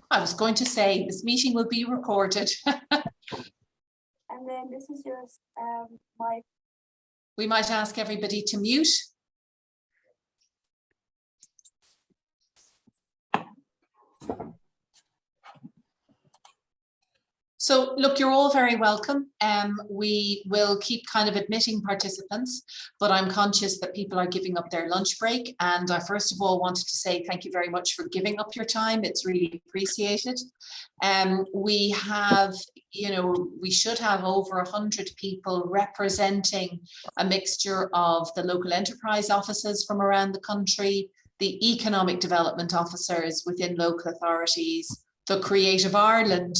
I was going to say this meeting will be recorded. And then this is just my. We might ask everybody to mute. So look, you're all very welcome. We will keep kind of admitting participants, but I'm conscious that people are giving up their lunch break. And I first of all wanted to say thank you very much for giving up your time. It's really appreciated. We have, we should have over 100 people representing a mixture of the local enterprise offices from around the country, the economic development officers within local authorities, the Creative Ireland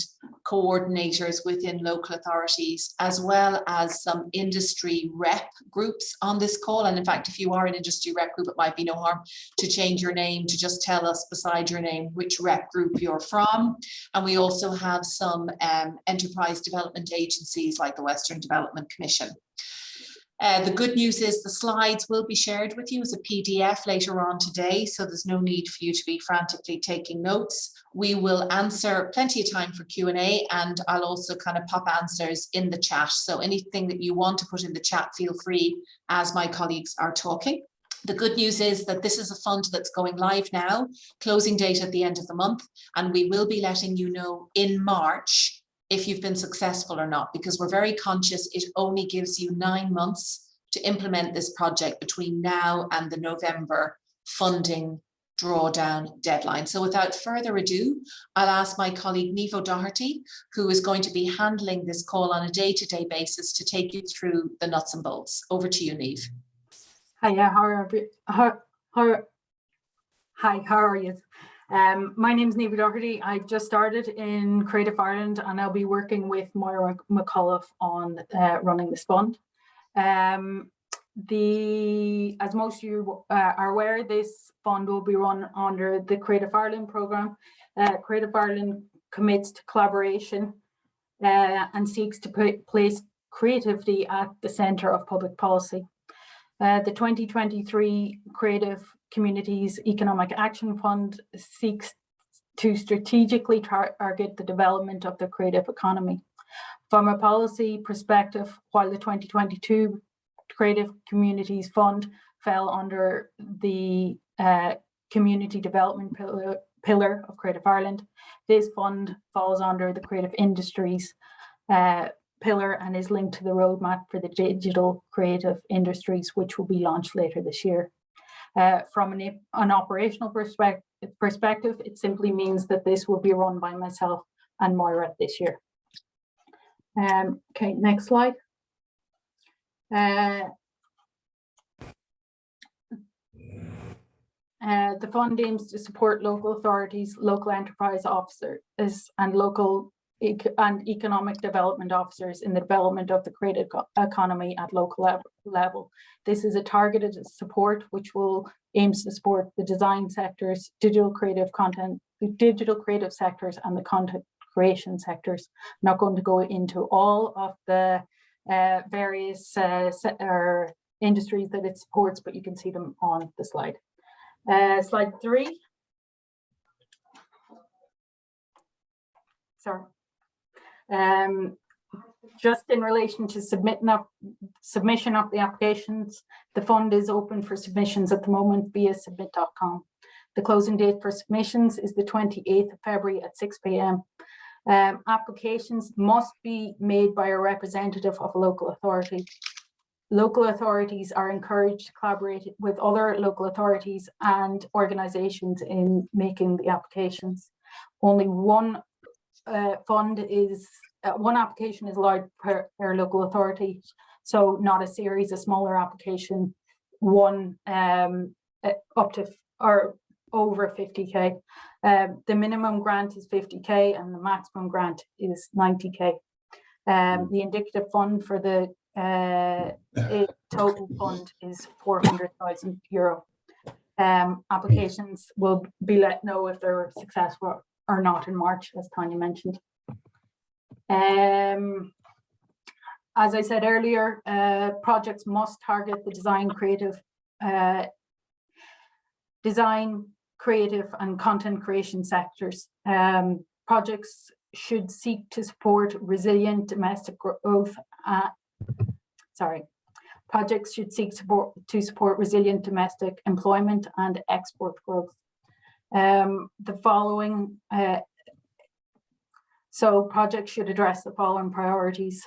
coordinators within local authorities, as well as some industry rep groups on this call. And in fact, if you are an industry rep group, it might be no harm to change your name to just tell us beside your name which rep group you're from. And we also have some enterprise development agencies like the Western Development Commission. The good news is the slides will be shared with you as a PDF later on today, so there's no need for you to be frantically taking notes. We will answer plenty of time for Q&A, and I'll also kind of pop answers in the chat. So anything that you want to put in the chat, feel free as my colleagues are talking. The good news is that this is a fund that's going live now, closing date at the end of the month, and we will be letting you know in March if you've been successful or not, because we're very conscious it only gives you 9 months to implement this project between now and the November funding drawdown deadline. So without further ado, I'll ask my colleague Niamh O'Doherty, who is going to be handling this call on a day-to-day basis, to take you through the nuts and bolts. Over to you, Niamh. Hi, how are you? My name is Niamh O'Doherty. I've just started in Creative Ireland, and I'll be working with Moira McAuliffe on running this fund. As most of you are aware, this fund will be run under the Creative Ireland programme. Creative Ireland commits to collaboration and seeks to place creativity at the centre of public policy. The 2023 Creative Communities Economic Action Fund seeks to strategically target the development of the creative economy. From a policy perspective, while the 2022 Creative Communities Fund fell under the Community Development pillar of Creative Ireland, this fund falls under the Creative Industries pillar and is linked to the roadmap for the digital creative industries, which will be launched later this year. From an operational perspective, it simply means that this will be run by myself and Moira this year. Okay, next slide. The fund aims to support local authorities, local enterprise officers, and local and economic development officers in the development of the creative economy at local level. This is a targeted support which will aims to support the design sectors, digital creative sectors, and the content creation sectors. I'm not going to go into all of the various industries that it supports, but you can see them on the slide. Slide 3. Sorry. Just in relation to submission of the applications, the fund is open for submissions at the moment via submit.com. The closing date for submissions is the 28th of February at 6 p.m. Applications must be made by a representative of a local authority. Local authorities are encouraged to collaborate with other local authorities and organisations in making the applications. Only one one application is allowed per local authority, so not a series, a smaller application, one up to or over 50k. The minimum grant is 50k and the maximum grant is 90k. The indicative fund for the total fund is €400,000. Applications will be let know if they're successful or not in March, as Tanya mentioned. As I said earlier, projects must target the design, creative and content creation sectors. Projects should seek to support resilient domestic growth. Projects should seek to support resilient domestic employment and export growth. So projects should address the following priorities: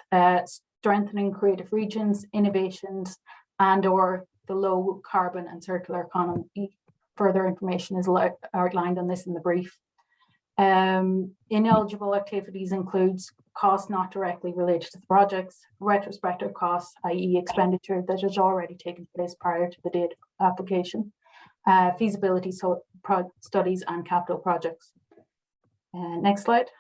strengthening creative regions, innovations, and/or the low carbon and circular economy. Further information is outlined on this in the brief. Ineligible activities includes costs not directly related to the projects, retrospective costs, i.e. expenditure that has already taken place prior to the date of application, feasibility studies and capital projects. Next slide.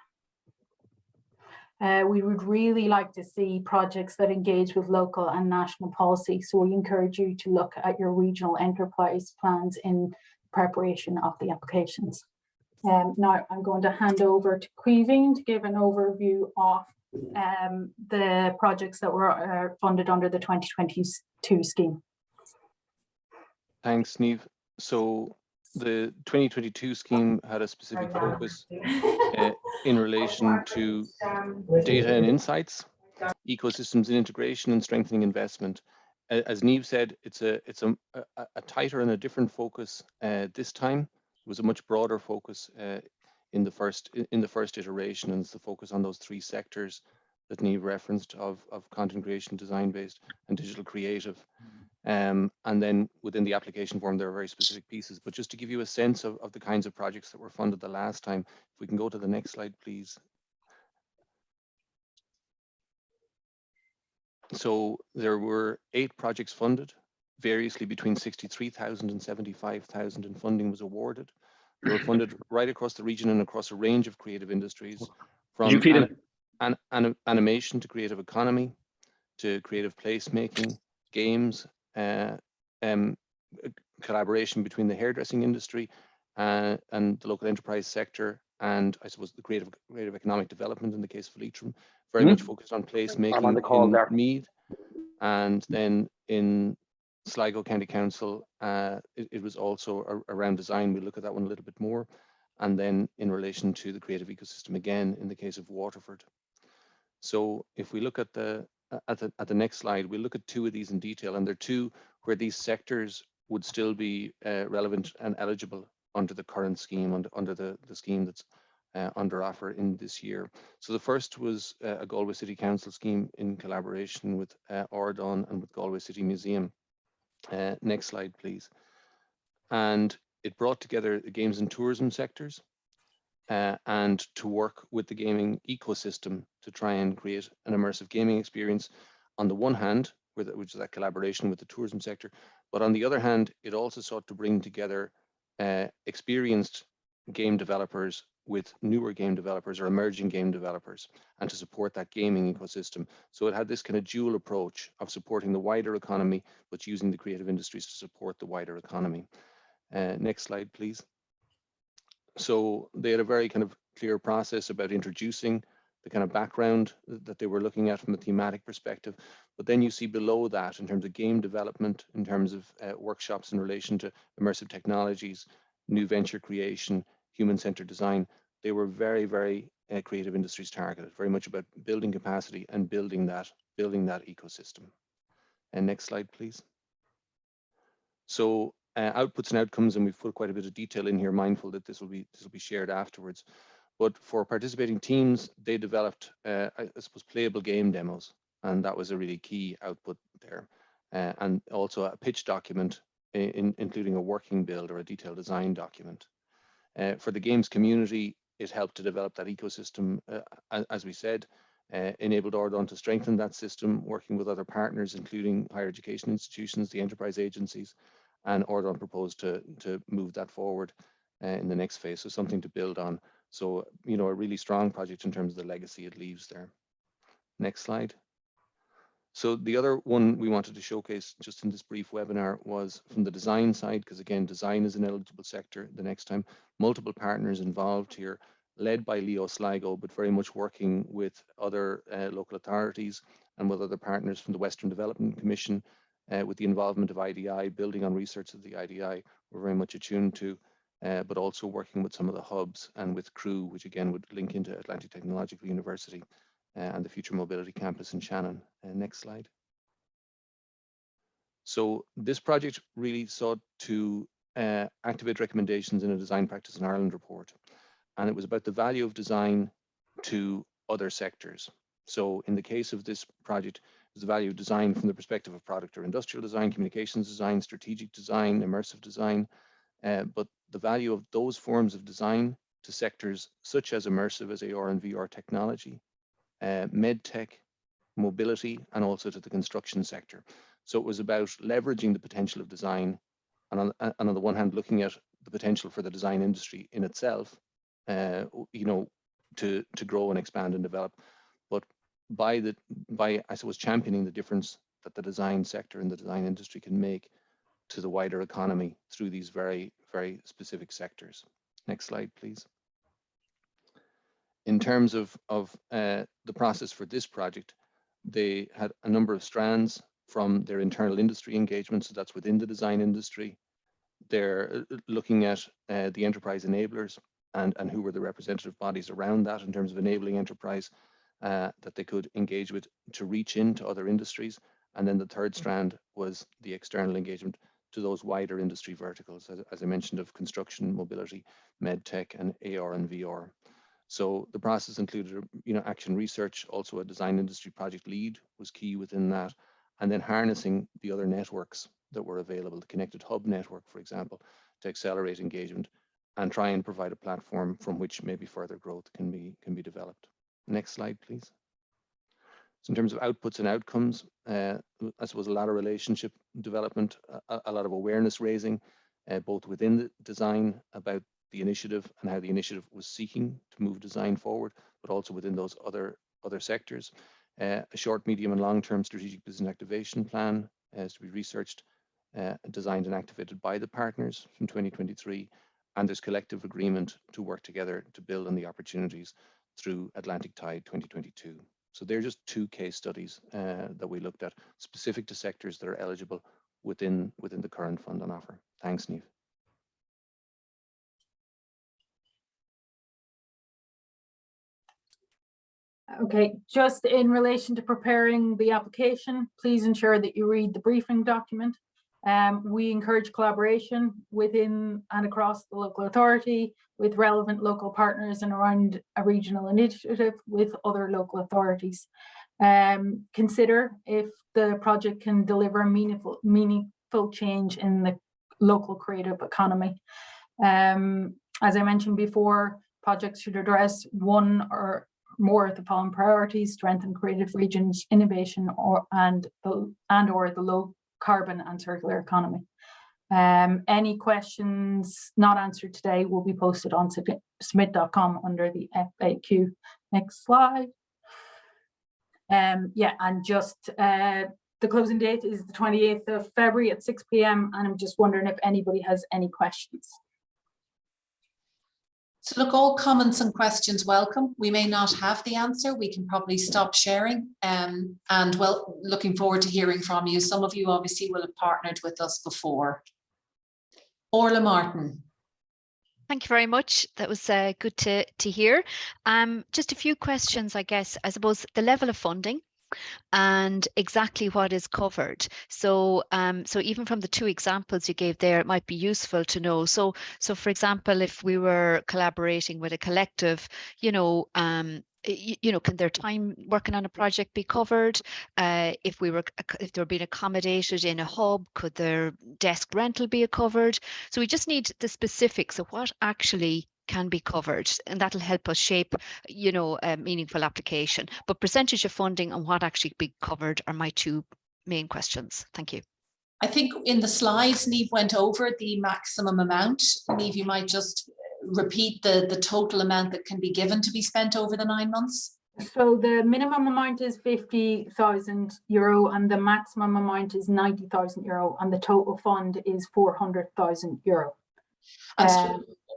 We would really like to see projects that engage with local and national policy. So we encourage you to look at your regional enterprise plans in preparation of the applications. Now I'm going to hand over to Caoimhín to give an overview of the projects that were funded under the 2022 scheme. Thanks, Niamh. So the 2022 scheme had a specific focus in relation to data and insights, ecosystems and integration, and strengthening investment. As Niamh said, it's a tighter and a different focus this time. It was a much broader focus in the first iteration, and it's the focus on those three sectors that Niamh referenced of content creation, design-based, and digital creative. And then within the application form, there are very specific pieces. But just to give you a sense of the kinds of projects that were funded the last time, if we can go to the next slide, please. So there were 8 projects funded, variously between 63,000 and 75,000, and funding was awarded. They were funded right across the region and across a range of creative industries, from animation to creative economy, to creative placemaking, games, collaboration between the hairdressing industry and the local enterprise sector, and I suppose the creative economic development in the case of Leitrim, very much focused on placemaking in Meath, and then in Sligo County Council, it was also around design. We'll look at that one a little bit more, and then in relation to the creative ecosystem again in the case of Waterford. So if we look at the next slide, we'll look at 2 of these in detail, and there are 2 where these sectors would still be relevant and eligible under the current scheme, under the scheme that's under offer in this year. So the first was a Galway City Council scheme in collaboration with Ardon and with Galway City Museum. Next slide, please. And it brought together the games and tourism sectors and to work with the gaming ecosystem to try and create an immersive gaming experience on the one hand, which is that collaboration with the tourism sector, but on the other hand, it also sought to bring together experienced game developers with newer game developers or emerging game developers, and to support that gaming ecosystem. So it had this kind of dual approach of supporting the wider economy, but using the creative industries to support the wider economy. Next slide, please. So they had a very kind of clear process about introducing the kind of background that they were looking at from a thematic perspective. But then you see below that, in terms of game development, in terms of workshops in relation to immersive technologies, new venture creation, human-centered design, they were very, very creative industries targeted, very much about building capacity and building that ecosystem. And next slide, please. So outputs and outcomes, and we've put quite a bit of detail in here, mindful that this will be shared afterwards. But for participating teams, they developed, I suppose, playable game demos, and that was a really key output there. And also a pitch document, including a working build or a detailed design document. For the games community, it helped to develop that ecosystem, as we said, enabled Ardon to strengthen that system, working with other partners, including higher education institutions, the enterprise agencies, and Ardon proposed to move that forward in the next phase, so something to build on. So, you know, a really strong project in terms of the legacy it leaves there. Next slide. So the other one we wanted to showcase just in this brief webinar was from the design side, because again, design is an eligible sector the next time. Multiple partners involved here, led by Leo Sligo, but very much working with other local authorities and with other partners from the Western Development Commission, with the involvement of IDI, building on research that the IDI were very much attuned to. but also working with some of the hubs and with Crew, which again would link into Atlantic Technological University and the Future Mobility Campus in Shannon. Next slide. So this project really sought to activate recommendations in a Design Practice in Ireland report. And it was about the value of design to other sectors. So in the case of this project, it was the value of design from the perspective of product or industrial design, communications design, strategic design, immersive design, but the value of those forms of design to sectors such as immersive, as AR and VR technology, med tech, mobility, and also to the construction sector. So it was about leveraging the potential of design, and on the one hand, looking at the potential for the design industry in itself, you know, to grow and expand and develop, but by I suppose championing the difference that the design sector and the design industry can make to the wider economy through these very, very specific sectors. Next slide, please. In terms of the process for this project, they had a number of strands from their internal industry engagement, so that's within the design industry. They're looking at the enterprise enablers and who were the representative bodies around that in terms of enabling enterprise that they could engage with to reach into other industries. And then the third strand was the external engagement to those wider industry verticals, as I mentioned, of construction, mobility, med tech, and AR and VR. So the process included, you know, action research, also a design industry project lead was key within that, and then harnessing the other networks that were available, the Connected Hub network, for example, to accelerate engagement and try and provide a platform from which maybe further growth can be developed. Next slide, please. So in terms of outputs and outcomes, I suppose a lot of relationship development, a lot of awareness raising, both within the design about the initiative and how the initiative was seeking to move design forward, but also within those other sectors. A short, medium, and long-term strategic business activation plan is to be researched, designed, and activated by the partners from 2023. And there's collective agreement to work together to build on the opportunities through Atlantic Tide 2022. So they're just two case studies that we looked at, specific to sectors that are eligible within the current fund on offer. Thanks, Niamh. Okay, just in relation to preparing the application, please ensure that you read the briefing document. We encourage collaboration within and across the local authority with relevant local partners and around a regional initiative with other local authorities. Consider if the project can deliver meaningful change in the local creative economy. As I mentioned before, projects should address one or more of the following priorities: strengthen creative regions, innovation, and or the low carbon and circular economy. Any questions not answered today will be posted on submit.com under the FAQ. Next slide. Yeah, and just the closing date is the 28th of February at 6 p.m. and I'm just wondering if anybody has any questions. So look, all comments and questions welcome. We may not have the answer. We can probably stop sharing and well, looking forward to hearing from you. Some of you obviously will have partnered with us before. Orla Martin. Thank you very much. That was good to hear. Just a few questions, I guess. I suppose the level of funding and exactly what is covered. So so even from the two examples you gave there, it might be useful to know. So for example, if we were collaborating with a collective, can their time working on a project be covered? If they're being accommodated in a hub, could their desk rental be covered? So we just need the specifics of what actually can be covered, and that'll help us shape, a meaningful application. But percentage of funding and what actually be covered are my two main questions. Thank you. I think in the slides, Niamh went over the maximum amount. Niamh, you might just repeat the total amount that can be given to be spent over the 9 months. So the minimum amount is €50,000 and the maximum amount is €90,000 and the total fund is €400,000.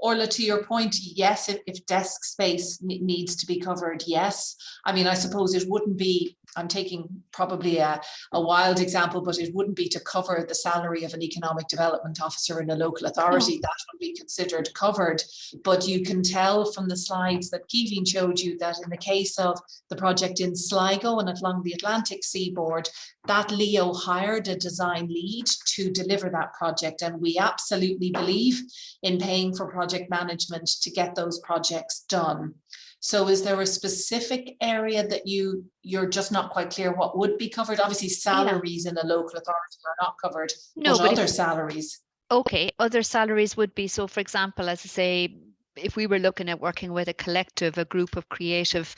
Orla, to your point, yes, if desk space needs to be covered, yes. I mean, I suppose it wouldn't be, I'm taking probably a wild example, but it wouldn't be to cover the salary of an economic development officer in a local authority. That would be considered covered. But you can tell from the slides that Kevin showed you that in the case of the project in Sligo and along the Atlantic seaboard, that Leo hired a design lead to deliver that project. And we absolutely believe in paying for project management to get those projects done. So is there a specific area that you're just not quite clear what would be covered? Obviously salaries in a local authority are not covered, No, but other salaries. Okay, other salaries would be, so for example, as I say, if we were looking at working with a collective, a group of creative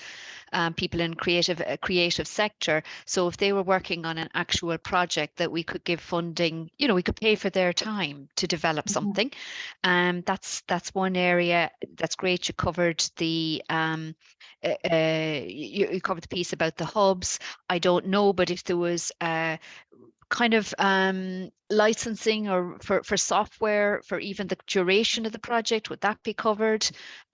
people in creative sector, so if they were working on an actual project that we could give funding, you know, we could pay for their time to develop something. That's one area. That's great. You covered the you covered the piece about the hubs. I don't know, but if there was kind of licensing or for software for even the duration of the project, would that be covered?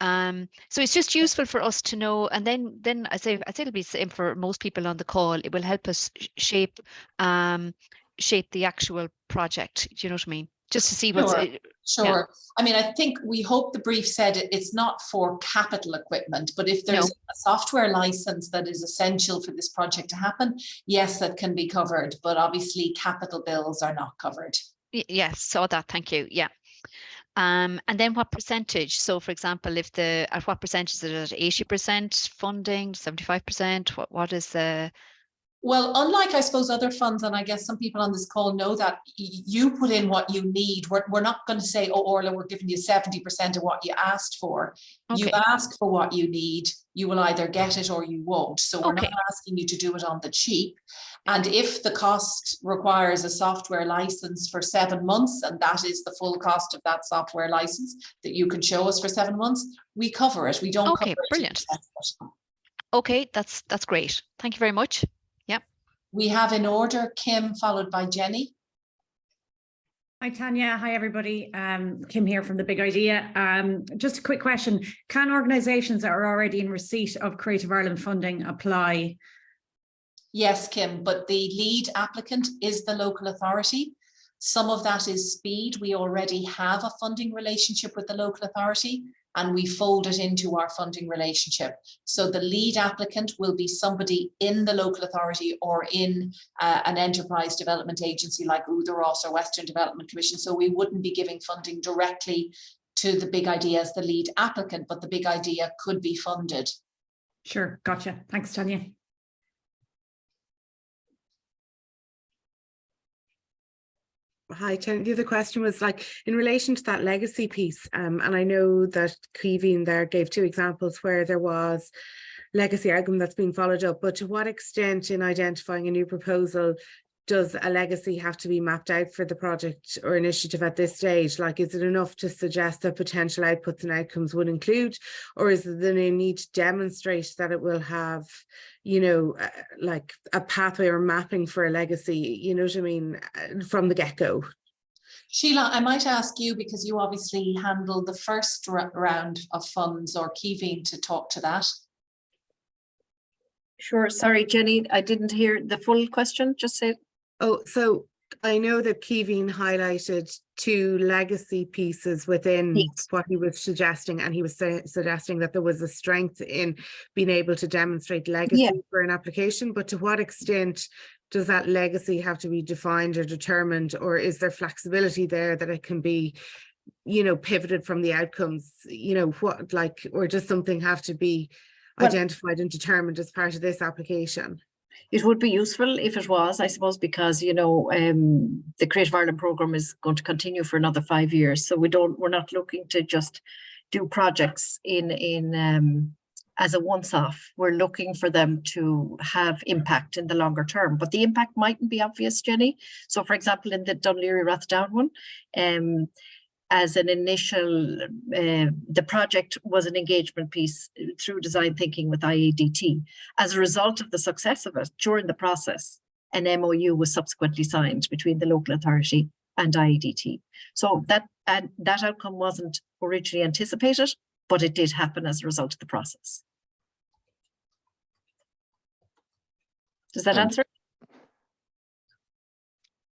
So it's just useful for us to know, and then I say it'll be the same for most people on the call. It will help us shape the actual project. Do you know what I mean? Just to see what's Sure. Yeah. I mean, I think we hope the brief said it's not for capital equipment, but if there's a software license that is essential for this project to happen, yes, that can be covered, but obviously capital bills are not covered. Yes, saw that. Thank you. Yeah. And then what percentage? So for example, at what percentage is it? At 80% funding, 75%? What is the? Well, unlike, I suppose, other funds, and I guess some people on this call know that you put in what you need. We're not going to say, oh, Orla, we're giving you 70% of what you asked for. Okay. You ask for what you need, you will either get it or you won't. So we're not asking you to do it on the cheap. And if the cost requires a software license for 7 months, and that is the full cost of that software license that you can show us for 7 months, we cover it. We don't cover it. Brilliant. Okay, that's great. Thank you very much. We have in order Kim, followed by Jenny. Hi, Tanya. Hi, everybody. Kim here from The Big Idea. Just a quick question. Can organisations that are already in receipt of Creative Ireland funding apply? Yes, Kim, but the lead applicant is the local authority. Some of that is speed. We already have a funding relationship with the local authority, and we fold it into our funding relationship. So the lead applicant will be somebody in the local authority or in an enterprise development agency like UTHROS or Western Development Commission. So we wouldn't be giving funding directly to the Big Idea as the lead applicant, but the Big Idea could be funded. Sure, gotcha. Thanks, Tanya. Hi, Tanya. The other question was like in relation to that legacy piece, and I know that Kevin there gave 2 examples where there was legacy argument that's being followed up, but to what extent in identifying a new proposal does a legacy have to be mapped out for the project or initiative at this stage? Like, is it enough to suggest that potential outputs and outcomes would include, or is there a need to demonstrate that it will have, you know, like a pathway or mapping for a legacy, you know what I mean, from the get-go? Sheila, I might ask you, because you obviously handled the first round of funds, or Kevin to talk to that. Sure. Sorry, Jenny, I didn't hear the full question. Just say. Oh, so I know that Kevin highlighted 2 legacy pieces within what he was suggesting, and he was suggesting that there was a strength in being able to demonstrate legacy for an application, but to what extent does that legacy have to be defined or determined, or is there flexibility there that it can be, you know, pivoted from the outcomes, you know, what, like, or does something have to be identified and determined as part of this application? It would be useful if it was, I suppose, because, you know, the Creative Ireland programme is going to continue for another 5 years. So we're not looking to just do projects in as a once-off. We're looking for them to have impact in the longer term, but the impact mightn't be obvious, Jenny. So for example, in the Dún Laoghaire-Rathdown one, as an initial, the project was an engagement piece through design thinking with IADT. As a result of the success of it, during the process, an MOU was subsequently signed between the local authority and IEDT. So that outcome wasn't originally anticipated, but it did happen as a result of the process. Does that answer?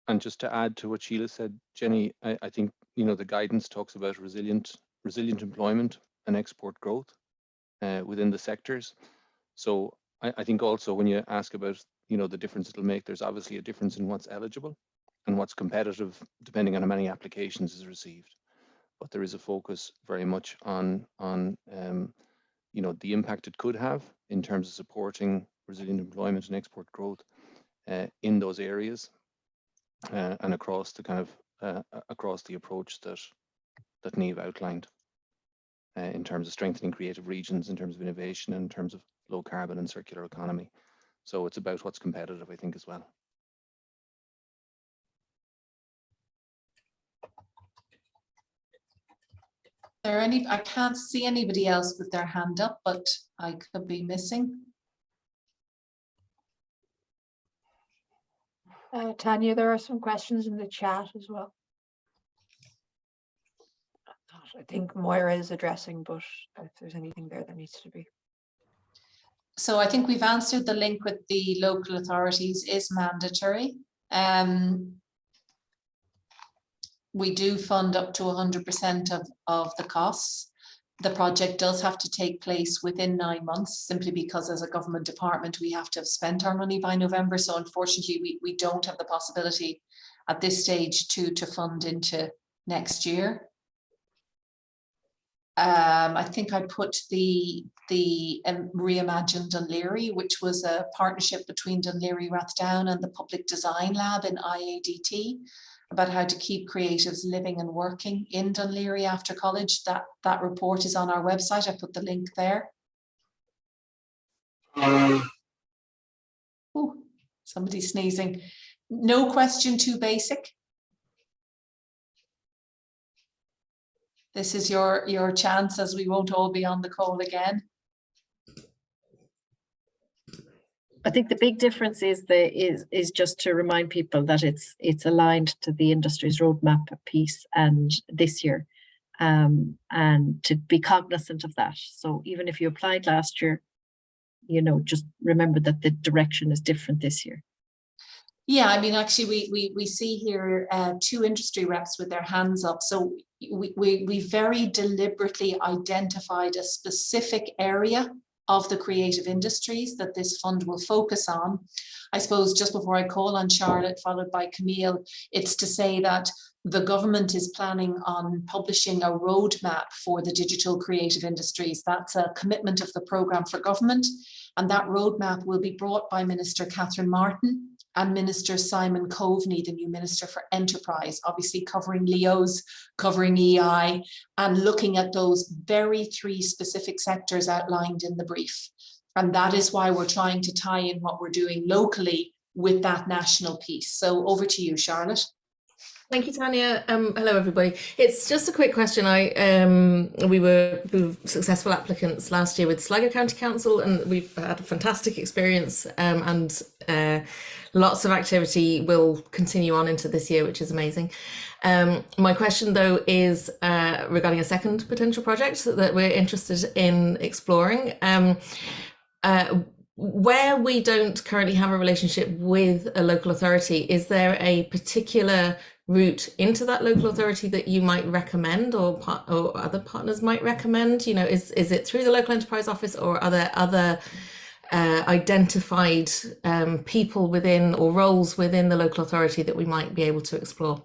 And just to add to what Sheila said, Jenny, I think, you know, the guidance talks about resilient employment and export growth within the sectors. So I think also when you ask about, you know, the difference it'll make, there's obviously a difference in what's eligible and what's competitive, depending on how many applications is received. But there is a focus very much on you know, the impact it could have in terms of supporting resilient employment and export growth in those areas and across the kind of across the approach that Niamh outlined in terms of strengthening creative regions, in terms of innovation, and in terms of low carbon and circular economy. So it's about what's competitive, I think, as well. I can't see anybody else with their hand up, but I could be missing. Tanya, there are some questions in the chat as well. I think Moira is addressing, but if there's anything there that needs to be. So I think we've answered the link with the local authorities is mandatory. We do fund up to 100% of the costs. The project does have to take place within 9 months, simply because as a government department, we have to have spent our money by November. So unfortunately, we don't have the possibility at this stage to fund into next year. I think I put the Reimagine Dún Laoghaire, which was a partnership between Dún Laoghaire Rathdown and the Public Design Lab in IADT, about how to keep creatives living and working in Dún Laoghaire after college. That report is on our website. I put the link there. Ooh, somebody's sneezing. No question too basic. This is your chance, as we won't all be on the call again. I think the big difference is just to remind people that it's aligned to the industry's roadmap piece and this year, and to be cognizant of that. So even if you applied last year, you know, just remember that the direction is different this year. Yeah, I mean, actually, we see here 2 industry reps with their hands up. So we very deliberately identified a specific area of the creative industries that this fund will focus on. I suppose just before I call on Charlotte, followed by Camille, it's to say that the government is planning on publishing a roadmap for the digital creative industries. That's a commitment of the programme for government. And that roadmap will be brought by Minister Catherine Martin and Minister Simon Coveney, the new Minister for Enterprise, obviously covering LEOs, covering EI, and looking at those very 3 specific sectors outlined in the brief. And that is why we're trying to tie in what we're doing locally with that national piece. So over to you, Charlotte. Thank you, Tanya. Hello, everybody. It's just a quick question. We were successful applicants last year with Sligo County Council, and we've had a fantastic experience, and lots of activity will continue on into this year, which is amazing. My question, though, is regarding a second potential project that we're interested in exploring. Where we don't currently have a relationship with a local authority, is there a particular route into that local authority that you might recommend, or other partners might recommend? You know, is it through the local enterprise office, or are there other identified people within or roles within the local authority that we might be able to explore?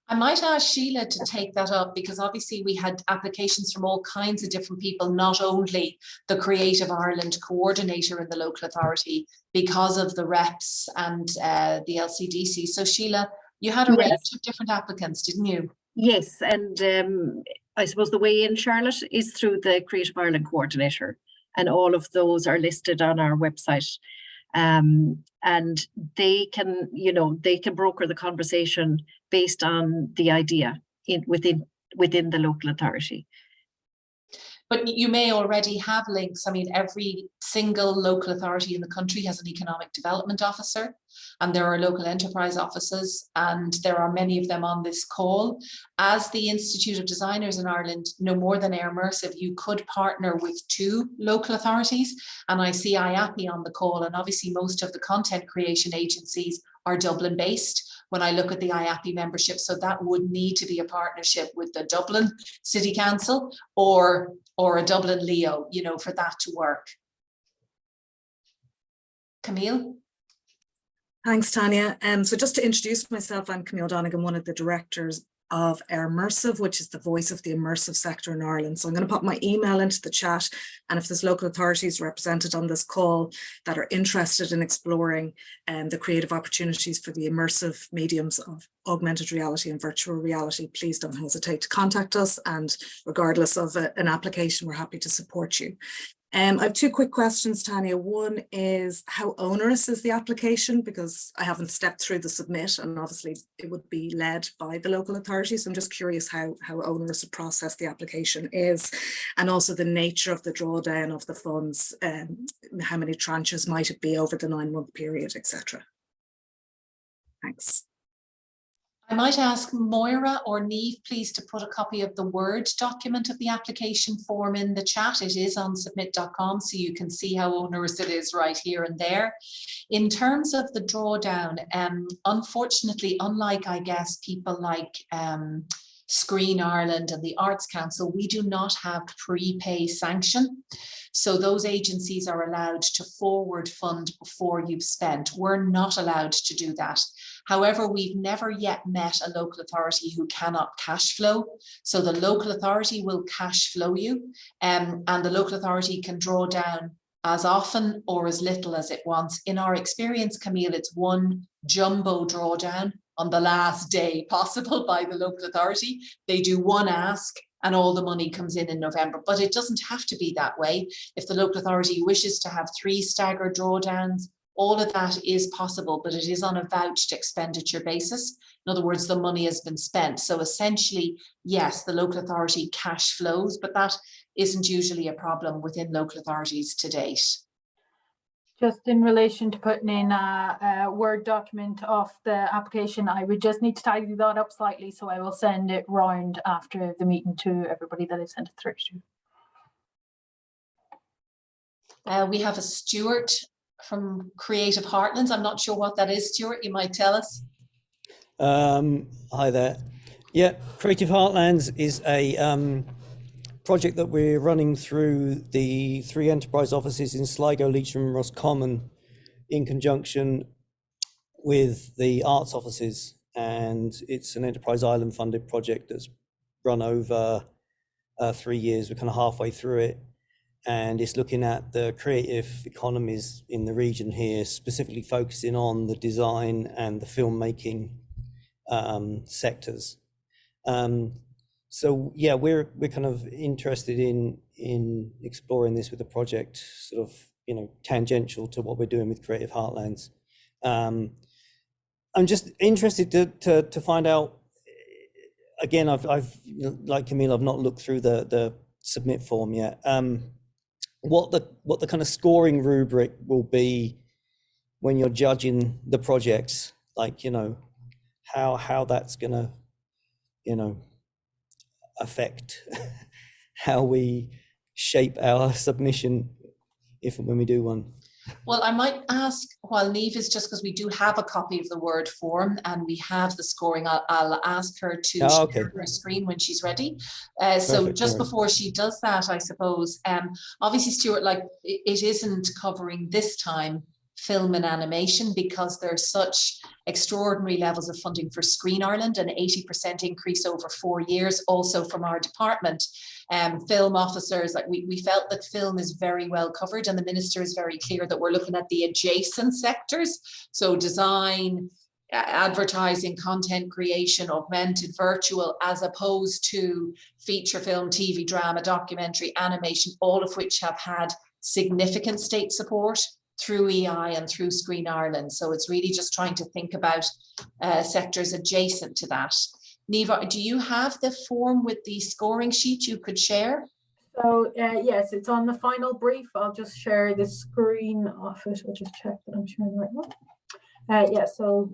I might ask Sheila to take that up, because obviously we had applications from all kinds of different people, not only the Creative Ireland coordinator in the local authority, because of the reps and the LCDC. So Sheila, you had a range of different applicants, didn't you? Yes, and I suppose the way in, Charlotte, is through the Creative Ireland coordinator, and all of those are listed on our website. And they can, you know, they can broker the conversation based on the idea within the local authority. But you may already have links. I mean, every single local authority in the country has an economic development officer. and there are local enterprise offices, and there are many of them on this call. As the Institute of Designers in Ireland, no more than Airmersive, you could partner with 2 local authorities, and I see IAPI on the call, and obviously most of the content creation agencies are Dublin based when I look at the IAPI membership. So that would need to be a partnership with the Dublin City Council or a Dublin Leo, you know, for that to work. Camille? Thanks, Tanya. So just to introduce myself, I'm Camille Donegan, one of the directors of Airmersive, which is the voice of the immersive sector in Ireland. So I'm going to pop my email into the chat, and if there's local authorities represented on this call that are interested in exploring the creative opportunities for the immersive mediums of augmented reality and virtual reality, please don't hesitate to contact us, and regardless of an application, we're happy to support you. I have 2 quick questions, Tanya. One is, how onerous is the application? Because I haven't stepped through the submit, and obviously it would be led by the local authorities. So I'm just curious how onerous a process the application is, and also the nature of the drawdown of the funds, how many tranches might it be over the 9-month period, etc. Thanks. I might ask Moira or Niamh, please, to put a copy of the Word document of the application form in the chat. It is on submit.com, so you can see how onerous it is right here and there. In terms of the drawdown, unfortunately, unlike, I guess, people like Screen Ireland and the Arts Council, we do not have prepay sanction. So those agencies are allowed to forward fund before you've spent. We're not allowed to do that. However, we've never yet met a local authority who cannot cash flow. So the local authority will cash flow you, and the local authority can draw down as often or as little as it wants. In our experience, Camille, it's one jumbo drawdown on the last day possible by the local authority. They do one ask and all the money comes in November, but it doesn't have to be that way. If the local authority wishes to have 3 staggered drawdowns, all of that is possible, but it is on a vouched expenditure basis. In other words, the money has been spent. So essentially, yes, the local authority cash flows, but that isn't usually a problem within local authorities to date. Just in relation to putting in a Word document of the application, I would just need to tidy that up slightly, so I will send it round after the meeting to everybody that I sent it through to. We have a Stuart from Creative Heartlands. I'm not sure what that is, Stuart, you might tell us. Hi there. Yeah, Creative Heartlands is a project that we're running through the 3 enterprise offices in Sligo, Leitrim and Roscommon in conjunction with the arts offices, and it's an Enterprise Ireland funded project that's run over 3 years. We're kind of halfway through it, and it's looking at the creative economies in the region here, specifically focusing on the design and the filmmaking sectors. So yeah, we're kind of interested in exploring this with the project, sort of, you know, tangential to what we're doing with Creative Heartlands. I'm just interested to find out. Again, I've like Camille, I've not looked through the submit form yet. What the kind of scoring rubric will be when you're judging the projects, like, you know, how that's gonna, you know, affect how we shape our submission if and when we do one. Well, I might ask while Niamh is, just because we do have a copy of the Word form and we have the scoring, I'll ask her to share her screen when she's ready. So just before she does that, I suppose, obviously, Stuart, like it isn't covering this time film and animation because there's such extraordinary levels of funding for Screen Ireland, an 80% increase over 4 years, also from our department. Film officers, like we felt that film is very well covered, and the minister is very clear that we're looking at the adjacent sectors. So design, advertising, content creation, augmented, virtual, as opposed to feature film, TV, drama, documentary, animation, all of which have had significant state support through EI and through Screen Ireland. So it's really just trying to think about sectors adjacent to that. Niamh, do you have the form with the scoring sheet you could share? So yes, it's on the final brief. I'll just share the screen of it. I'll just check that I'm sharing the right one. Yeah, so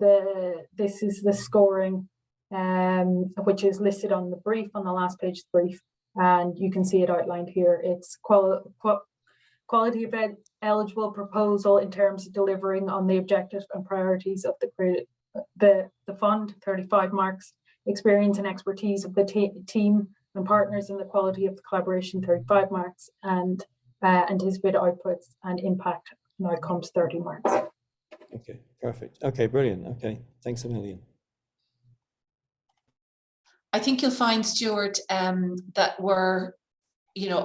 this is the scoring, which is listed on the brief, on the last page of the brief, and you can see it outlined here. It's quality of eligible proposal in terms of delivering on the objectives and priorities of the fund, 35 marks. Experience and expertise of the team and partners in the quality of the collaboration, 35 marks, and anticipated outputs and impact and outcomes, 30 marks. Okay, perfect. Okay, brilliant. Okay, thanks a million. I think you'll find, Stuart, that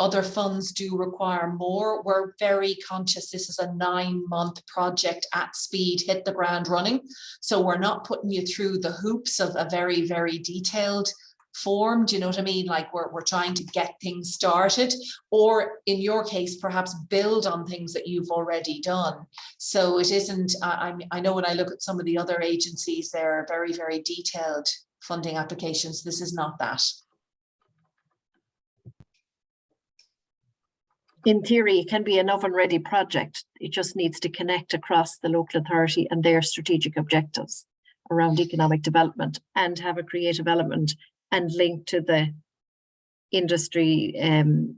other funds do require more. We're very conscious this is a 9-month project at speed, hit the ground running. So we're not putting you through the hoops of a very, very detailed form. Do you know what I mean? Like we're trying to get things started, or in your case, perhaps build on things that you've already done. So it isn't, I know when I look at some of the other agencies, they're very, very detailed funding applications. This is not that. In theory, it can be an oven-ready project. It just needs to connect across the local authority and their strategic objectives around economic development, and have a creative element and link to the industry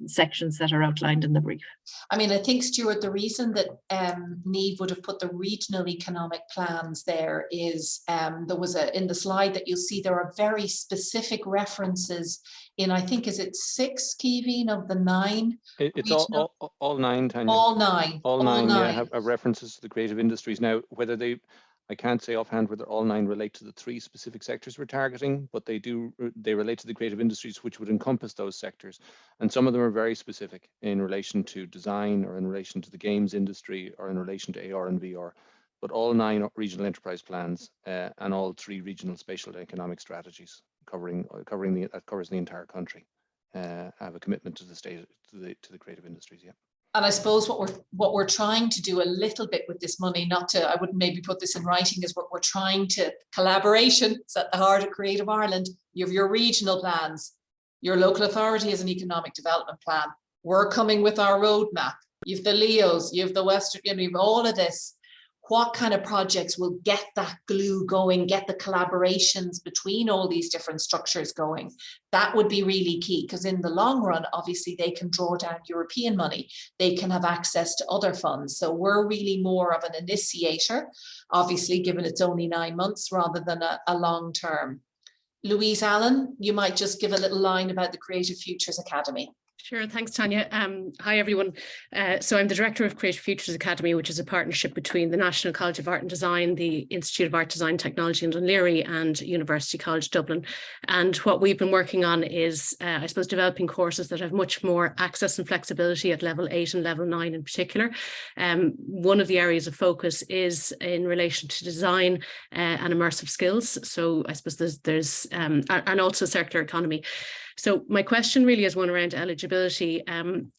sections that are outlined in the brief. I mean, I think, Stuart, the reason that Niamh would have put the regional economic plans there is there was in the slide that you'll see there are very specific references in, I think, is it 6, Caoimhín, of the 9? It's all 9, Tanya. All 9. All 9, yeah, have references to the creative industries. Now, whether I can't say offhand whether all 9 relate to the 3 specific sectors we're targeting, but they relate to the creative industries, which would encompass those sectors. And some of them are very specific in relation to design, or in relation to the games industry, or in relation to AR and VR. But all 9 regional enterprise plans and all 3 regional spatial economic strategies that covers the entire country have a commitment to the state, to the creative industries. Yeah. And I suppose what we're trying to do a little bit with this money, I wouldn't maybe put this in writing, is what we're trying to, collaboration, it's at the heart of Creative Ireland. You have your regional plans, your local authority has an economic development plan. We're coming with our roadmap. You have the LEOs, you have the Western, you have all of this. What kind of projects will get that glue going, get the collaborations between all these different structures going? That would be really key, because in the long run, obviously, they can draw down European money. They can have access to other funds. So we're really more of an initiator, obviously, given it's only 9 months rather than a long term. Louise Allen, you might just give a little line about the Creative Futures Academy. Sure, thanks, Tanya. Hi, everyone. So I'm the director of Creative Futures Academy, which is a partnership between the National College of Art and Design, the Institute of Art, Design, Technology in Dún Laoghaire, and University College Dublin. And what we've been working on is, I suppose, developing courses that have much more access and flexibility at level 8 and level 9 in particular. One of the areas of focus is in relation to design and immersive skills. So I suppose there's and also circular economy. So my question really is one around eligibility.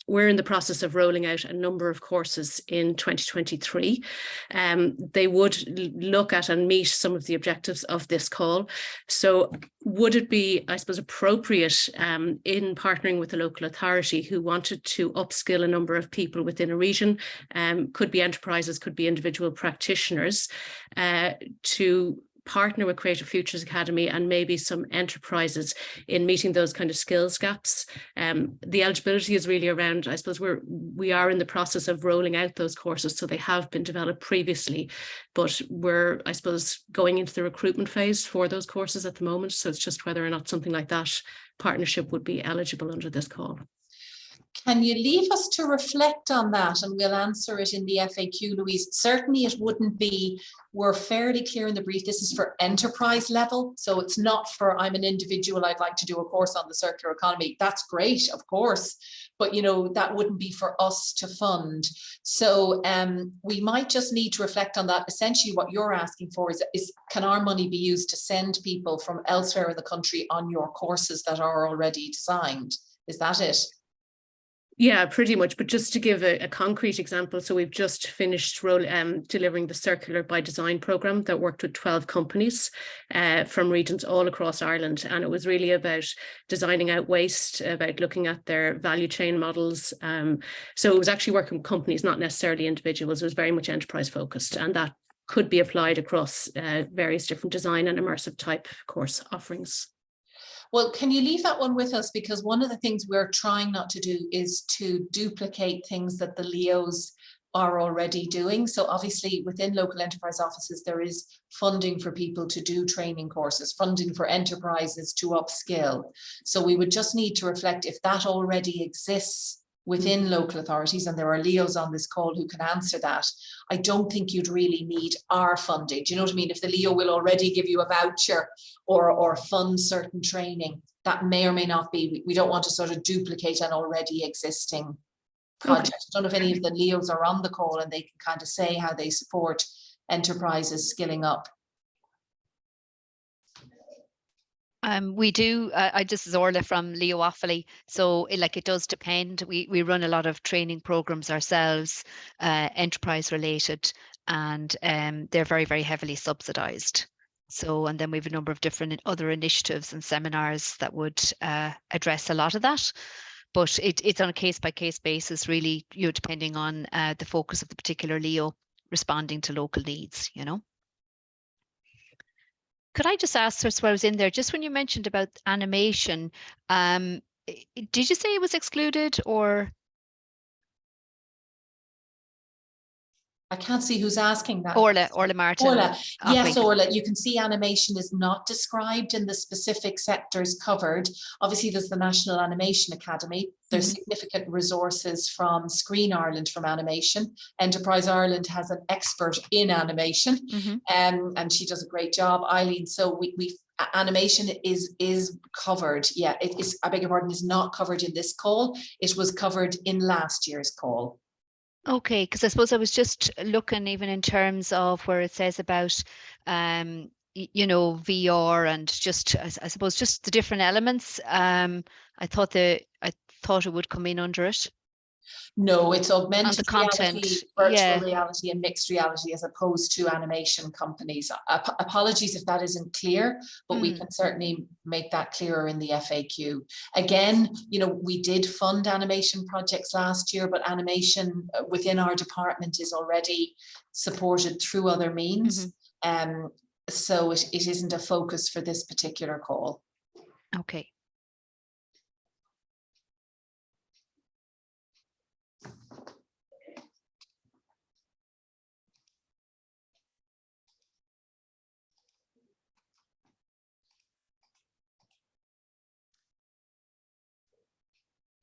We're in the process of rolling out a number of courses in 2023. They would look at and meet some of the objectives of this call. So would it be, I suppose, appropriate in partnering with the local authority who wanted to upskill a number of people within a region, could be enterprises, could be individual practitioners, to partner with Creative Futures Academy and maybe some enterprises in meeting those kind of skills gaps? The eligibility is really around, I suppose we are in the process of rolling out those courses, so they have been developed previously, but we're, I suppose, going into the recruitment phase for those courses at the moment. So it's just whether or not something like that partnership would be eligible under this call. Can you leave us to reflect on that, and we'll answer it in the FAQ, Louise? Certainly it wouldn't be, we're fairly clear in the brief, this is for enterprise level. So it's not for, I'm an individual, I'd like to do a course on the circular economy. That's great, of course, but that wouldn't be for us to fund. So we might just need to reflect on that. Essentially what you're asking for is can our money be used to send people from elsewhere in the country on your courses that are already designed? Is that it? Yeah, pretty much. But just to give a concrete example, so we've just finished delivering the Circular by Design programme that worked with 12 companies from regions all across Ireland. And it was really about designing out waste, about looking at their value chain models. So it was actually working with companies, not necessarily individuals. It was very much enterprise focused. And that could be applied across various different design and immersive type course offerings. Well, can you leave that one with us? Because one of the things we're trying not to do is to duplicate things that the LEOs are already doing. So obviously within local enterprise offices, there is funding for people to do training courses, funding for enterprises to upskill. So we would just need to reflect if that already exists within local authorities, and there are LEOs on this call who can answer that. I don't think you'd really need our funding. Do you know what I mean? If the LEO will already give you a voucher or fund certain training, that may or may not be. We don't want to sort of duplicate an already existing project. Okay. I don't know if any of the LEOs are on the call and they can kind of say how they support enterprises skilling up. We do. This is Orla from Leo Offaly. So it does depend. We run a lot of training programs ourselves, enterprise related, and they're very, very heavily subsidized. So, and then we have a number of different other initiatives and seminars that would address a lot of that. But it's on a case-by-case basis, really, depending on the focus of the particular LEO responding to local needs, Could I just ask, while I was in there, just when you mentioned about animation, did you say it was excluded or? I can't see who's asking that. Orla Martin. Orla, yes, Orla, you can see animation is not described in the specific sectors covered. Obviously, there's the National Animation Academy. There's significant resources from Screen Ireland from animation. Enterprise Ireland has an expert in animation, and she does a great job, Eileen. So we animation is covered. Yeah, it is, I beg your pardon, is not covered in this call. It was covered in last year's call. Okay, because I suppose I was just looking even in terms of where it says about, VR and just, I suppose, just the different elements. I thought it would come in under it. No, it's augmented reality, virtual reality and mixed reality as opposed to animation companies. Apologies if that isn't clear, but we can certainly make that clearer in the FAQ. Again, we did fund animation projects last year, but animation within our department is already supported through other means. So it isn't a focus for this particular call. Okay.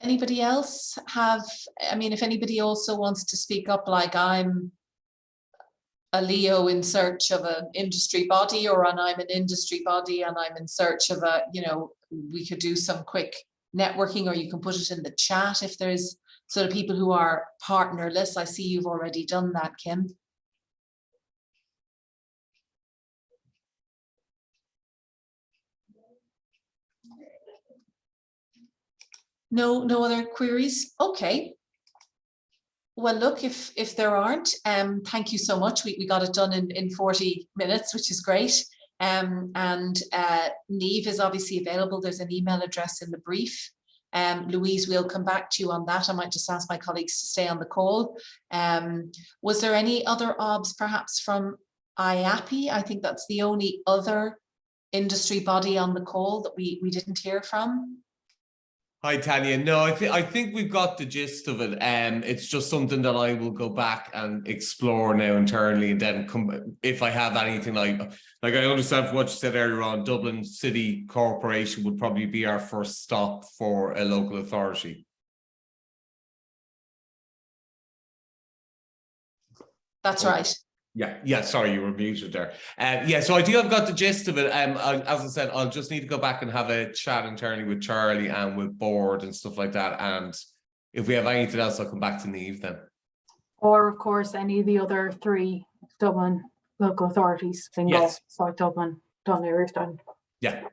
Anybody else have, if anybody also wants to speak up, like I'm a LEO in search of an industry body, or I'm an industry body and I'm in search of we could do some quick networking, or you can put it in the chat if there's sort of people who are partnerless. I see you've already done that, Kim. No other queries? Okay. Well, look, if there aren't, thank you so much. We got it done in 40 minutes, which is great. And Niamh is obviously available. There's an email address in the brief. Louise, we'll come back to you on that. I might just ask my colleagues to stay on the call. Was there any other OBS perhaps from IAPI? I think that's the only other industry body on the call that we didn't hear from. Hi, Tanya. No, I think we've got the gist of it. It's just something that I will go back and explore now internally, and then come if I have anything like I understand from what you said earlier on. Dublin City Corporation would probably be our first stop for a local authority. That's right. Yeah. Sorry, you were muted there. So I think I've got the gist of it. As I said, I'll just need to go back and have a chat internally with Charlie and with board and stuff like that. And if we have anything else, I'll come back to Niamh then. Or of course, any of the other 3 Dublin local authorities: Fingal, South Dublin, Dún Laoghaire. Yeah.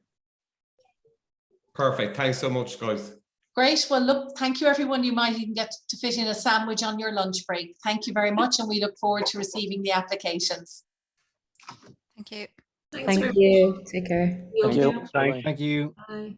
Perfect. Thanks so much, guys. Great. Well, look, thank you, everyone. You might even get to fit in a sandwich on your lunch break. Thank you very much, and we look forward to receiving the applications. Thank you. Thank you. Take care. Thank you. Thank you. Bye.